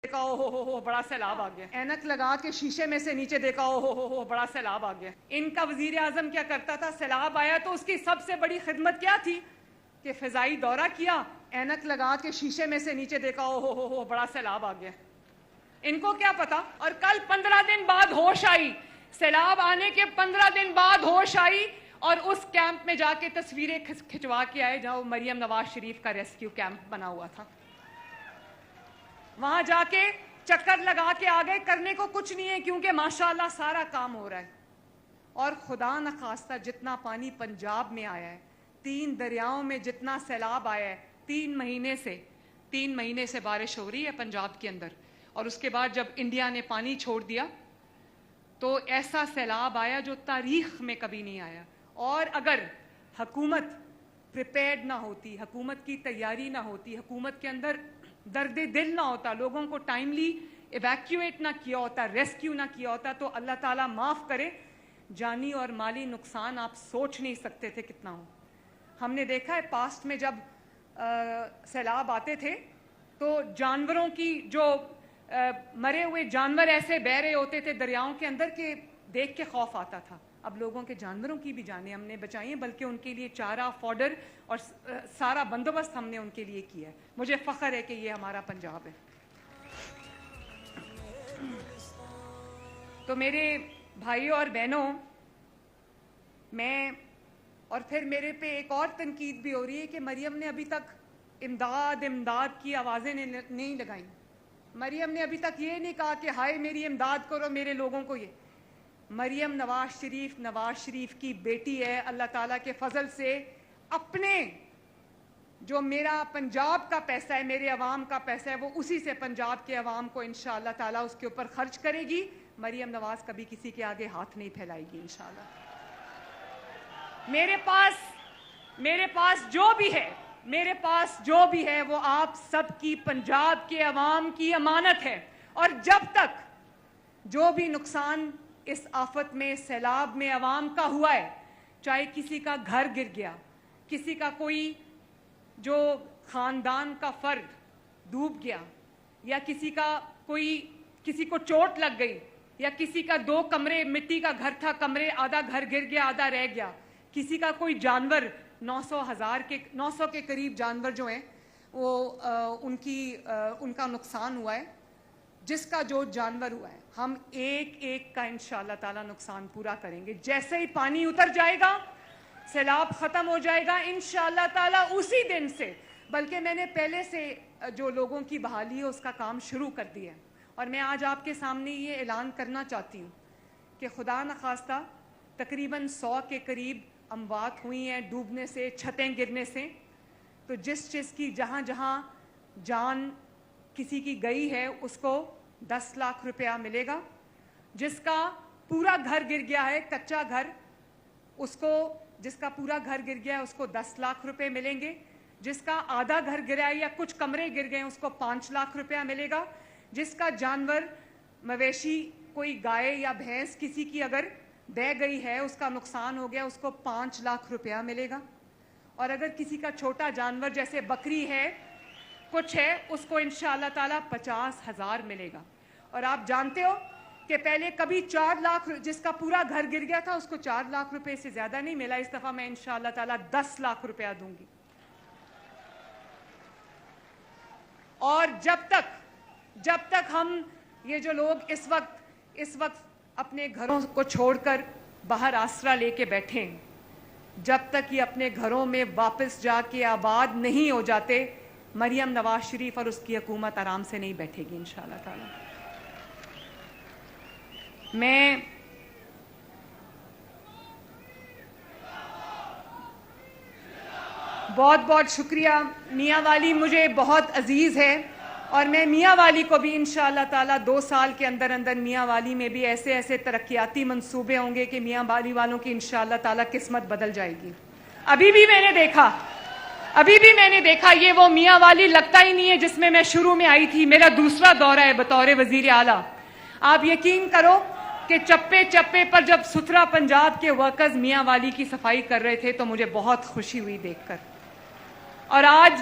دیکھا ہو بڑا سیلاب آ گیا، اینک لگا کے شیشے میں سے نیچے دیکھا ہو بڑا سیلاب آ گیا۔ ان کا وزیر اعظم کیا کرتا تھا؟ سیلاب آیا تو اس کی سب سے بڑی خدمت کیا تھی کہ فضائی دورہ کیا، اینک لگا کے شیشے میں سے نیچے دیکھا ہو بڑا سیلاب آ گیا۔ ان کو کیا پتا؟ اور کل 15 دن بعد ہوش آئی، سیلاب آنے کے 15 دن بعد ہوش آئی اور اس کیمپ میں جا کے تصویریں کھچوا کے آئے جہاں مریم نواز شریف کا ریسکیو کیمپ بنا ہوا تھا۔ وہاں جا کے چکر لگا کے آگے، کرنے کو کچھ نہیں ہے کیونکہ ماشاءاللہ سارا کام ہو رہا ہے۔ اور خدا نخواستہ جتنا پانی پنجاب میں آیا ہے، 3 دریاؤں میں جتنا سیلاب آیا ہے، 3 مہینے سے بارش ہو رہی ہے پنجاب کے اندر، اور اس کے بعد جب انڈیا نے پانی چھوڑ دیا تو ایسا سیلاب آیا جو تاریخ میں کبھی نہیں آیا۔ اور اگر حکومت پریپیئرڈ نہ ہوتی، حکومت کی تیاری نہ ہوتی، حکومت کے اندر درد دل نہ ہوتا، لوگوں کو ٹائملی ایویکیویٹ نہ کیا ہوتا، ریسکیو نہ کیا ہوتا، تو اللہ تعالیٰ معاف کرے، جانی اور مالی نقصان آپ سوچ نہیں سکتے تھے کتنا ہو۔ ہم نے دیکھا ہے پاسٹ میں جب سیلاب آتے تھے تو جانوروں کی جو مرے ہوئے جانور ایسے بہہ رہے ہوتے تھے دریاؤں کے اندر کہ دیکھ کے خوف آتا تھا۔ اب لوگوں کے جانوروں کی بھی جانیں ہم نے بچائی ہیں، بلکہ ان کے لیے چارہ، فوڈر اور سارا بندوبست ہم نے ان کے لیے کیا ہے۔ مجھے فخر ہے کہ یہ ہمارا پنجاب ہے۔ تو میرے بھائیوں اور بہنوں، میں اور پھر میرے پہ ایک اور تنقید بھی ہو رہی ہے کہ مریم نے ابھی تک امداد کی آوازیں نہیں لگائیں۔ مریم نے ابھی تک یہ نہیں کہا کہ ہائے میری امداد کرو، میرے لوگوں کو۔ یہ مریم نواز شریف کی بیٹی ہے۔ اللہ تعالیٰ کے فضل سے اپنے جو میرا پنجاب کا پیسہ ہے، میرے عوام کا پیسہ ہے، وہ اسی سے پنجاب کے عوام کو انشاءاللہ تعالیٰ اس کے اوپر خرچ کرے گی۔ مریم نواز کبھی کسی کے آگے ہاتھ نہیں پھیلائے گی انشاءاللہ۔ میرے پاس جو بھی ہے وہ آپ سب کی، پنجاب کے عوام کی امانت ہے۔ اور جب تک جو بھی نقصان اس آفت میں، سیلاب میں عوام کا ہوا ہے، چاہے کسی کا گھر گر گیا، کسی کا کوئی جو خاندان کا فرد ڈوب گیا، یا کسی کو چوٹ لگ گئی، یا کسی کا 2 کمرے مٹی کا گھر تھا، آدھا گھر گر گیا، آدھا رہ گیا، کسی کا کوئی جانور 900 کے قریب جانور جو ہیں وہ ان کا نقصان ہوا ہے۔ جس کا جو جانور ہوا ہے، ہم ایک کا انشاءاللہ تعالیٰ نقصان پورا کریں گے۔ جیسے ہی پانی اتر جائے گا، سیلاب ختم ہو جائے گا انشاءاللہ تعالیٰ اسی دن سے، بلکہ میں نے پہلے سے جو لوگوں کی بحالی ہے اس کا کام شروع کر دیا ہے۔ اور میں آج آپ کے سامنے یہ اعلان کرنا چاہتی ہوں کہ خدا نخواستہ تقریباً 100 کے قریب اموات ہوئی ہیں ڈوبنے سے، چھتیں گرنے سے۔ تو جس چیز کی جہاں جان کسی کی گئی ہے اس کو 10 لاکھ روپیہ ملے گا۔ جس کا پورا گھر گر گیا ہے، کچا گھر، جس کا پورا گھر گر گیا ہے اس کو 10 لاکھ روپے ملیں گے۔ جس کا آدھا گھر گرا ہے یا کچھ کمرے گر گئے اس کو 5 لاکھ روپیہ ملے گا۔ جس کا جانور، مویشی، کوئی گائے یا بھینس کسی کی اگر بہہ گئی ہے، اس کا نقصان ہو گیا، اس کو 5 لاکھ روپیہ ملے گا۔ اور اگر کسی کا چھوٹا جانور جیسے بکری ہے، کچھ ہے، اس کو انشاءاللہ تعالیٰ 50,000 ملے گا۔ اور آپ جانتے ہو کہ پہلے کبھی 4 لاکھ، جس کا پورا گھر گر گیا تھا اس کو 4 لاکھ روپے سے زیادہ نہیں ملا۔ اس دفعہ میں انشاءاللہ تعالیٰ 10 لاکھ روپیہ دوں گی۔ اور جب تک ہم یہ جو لوگ اس وقت اپنے گھروں کو چھوڑ کر باہر آسرا لے کے بیٹھے ہیں، جب تک یہ اپنے گھروں میں واپس جا کے آباد نہیں ہو جاتے، مریم نواز شریف اور اس کی حکومت آرام سے نہیں بیٹھے گی انشاءاللہ تعالی۔ میں بہت شکریہ، میاں والی مجھے بہت عزیز ہے، اور میں میاں والی کو بھی انشاءاللہ تعالیٰ 2 سال کے اندر میاں والی میں بھی ایسے ترقیاتی منصوبے ہوں گے کہ میاں والی والوں کی انشاءاللہ تعالیٰ قسمت بدل جائے گی۔ ابھی بھی میں نے دیکھا یہ وہ میاں والی لگتا ہی نہیں ہے جس میں شروع میں آئی تھی۔ میرا دوسرا دورہ ہے بطور وزیر اعلیٰ۔ آپ یقین کرو کہ چپے پر جب ستھرا پنجاب کے ورکرز میاں والی کی صفائی کر رہے تھے تو مجھے بہت خوشی ہوئی دیکھ کر۔ اور آج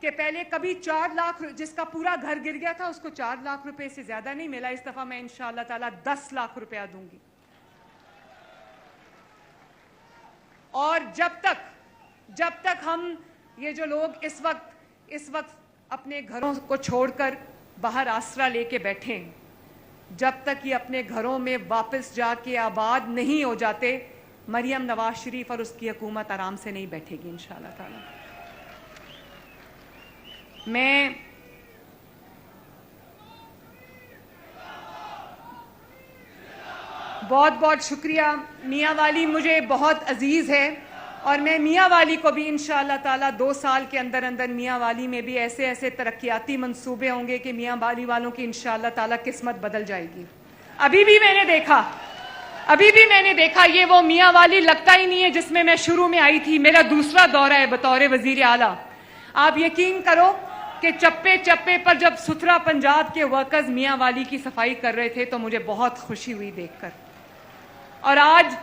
کہ پہلے کبھی 4 لاکھ جس کا پورا گھر گر گیا تھا اس کو 4 لاکھ روپے سے زیادہ نہیں ملا. اس دفعہ میں انشاءاللہ تعالیٰ 10 لاکھ روپیہ دوں گی. اور جب تک ہم یہ جو لوگ اس وقت اپنے گھروں کو چھوڑ کر باہر آسرا لے کے بیٹھے ہیں, جب تک یہ اپنے گھروں میں واپس جا کے آباد نہیں ہو جاتے, مریم نواز شریف اور اس کی حکومت آرام سے نہیں بیٹھے گی انشاءاللہ تعالیٰ. میں بہت شکریہ. میاں والی مجھے بہت عزیز ہے اور میں میاں والی کو بھی انشاءاللہ تعالیٰ 2 سال کے اندر میاں والی میں بھی ایسے ترقیاتی منصوبے ہوں گے کہ میاں والی والوں کی انشاءاللہ تعالیٰ قسمت بدل جائے گی. ابھی بھی میں نے دیکھا یہ وہ میاں والی لگتا ہی نہیں ہے جس میں شروع میں آئی تھی. میرا دوسرا دورہ ہے بطور وزیر اعلیٰ. آپ یقین کرو کہ چپے پر جب ستھرا پنجاب کے ورکرز میاں والی کی صفائی کر رہے تھے تو مجھے بہت خوشی ہوئی دیکھ کر. اور آج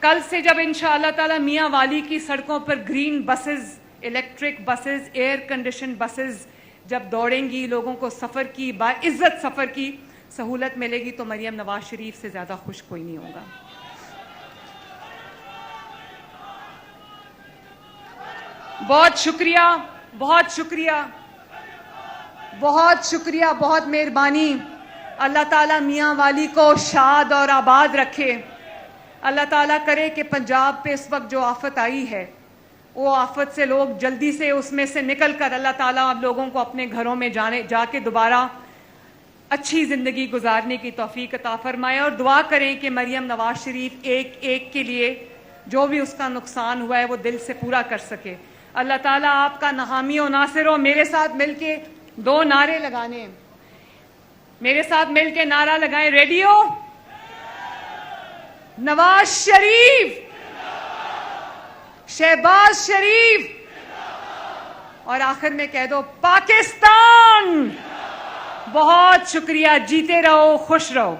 کل سے جب انشاءاللہ تعالیٰ میاں والی کی سڑکوں پر green buses, electric buses, air condition buses جب دوڑیں گی, لوگوں کو سفر کی باعزت سفر کی سہولت ملے گی تو مریم نواز شریف سے زیادہ خوش کوئی نہیں ہوگا. بہت شکریہ, بہت مہربانی. اللہ تعالیٰ میاں والی کو شاد اور آباد رکھے. اللہ تعالیٰ کرے کہ پنجاب پہ اس وقت جو آفت آئی ہے وہ آفت سے لوگ جلدی سے اس میں سے نکل کر اللہ تعالیٰ آپ لوگوں کو اپنے گھروں میں جا کے دوبارہ اچھی زندگی گزارنے کی توفیق عطا فرمائے. اور دعا کریں کہ مریم نواز شریف ایک کے لیے جو بھی اس کا نقصان ہوا ہے وہ دل سے پورا کر سکے. اللہ تعالیٰ آپ کا حامی و ناصر ہو. میرے ساتھ مل کے 2 نعرے لگانے ہیں. میرے ساتھ مل کے نعرہ لگائیں. ریڈی ہو؟ نواز شریف, شہباز شریف, اور آخر میں کہہ دو پاکستان. بہت شکریہ. جیتے رہو, خوش رہو.